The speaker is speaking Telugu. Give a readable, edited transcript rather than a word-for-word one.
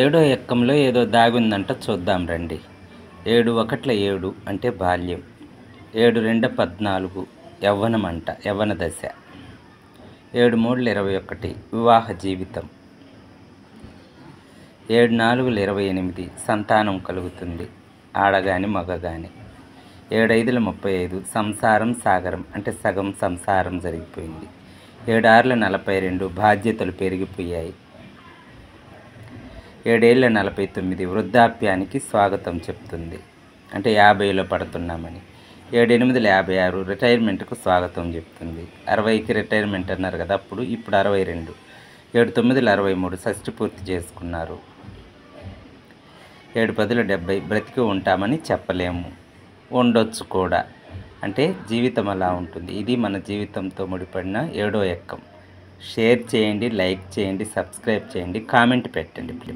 ఏడో ఎక్కంలో ఏదో దాగుందంట చూద్దాం రండి. 7 ఒకట్ల 7 అంటే బాల్యం. 7 రెండ 14 యవ్వనమంట, యవ్వన దశ. 7 మూడుల 21 వివాహ జీవితం. 7 నాలుగుల 28 సంతానం కలుగుతుంది, ఆడగాని మగగాని. 7 ఐదుల 35 సంసారం సాగరం అంటే సగం సంసారం జరిగిపోయింది. 7 ఆరుల 42 బాధ్యతలు పెరిగిపోయాయి. 7 ఏళ్ళ 49 వృద్ధాప్యానికి స్వాగతం చెప్తుంది, అంటే 50లో పడుతున్నామని. 7 ఎనిమిదిల 56 రిటైర్మెంట్కు స్వాగతం చెప్తుంది. 60కి రిటైర్మెంట్ అన్నారు కదా అప్పుడు, ఇప్పుడు 62. 7 తొమ్మిదిల 63 షష్టి పూర్తి చేసుకున్నారు. 7 పదుల 70 బ్రతికి ఉంటామని చెప్పలేము, ఉండొచ్చు కూడా, అంటే జీవితం అలా ఉంటుంది. ఇది మన జీవితంతో ముడిపడిన 7వ ఎక్కం. షేర్ చేయండి, లైక్ చేయండి, సబ్స్క్రైబ్ చేయండి, కామెంట్ పెట్టండి ప్లీజ్.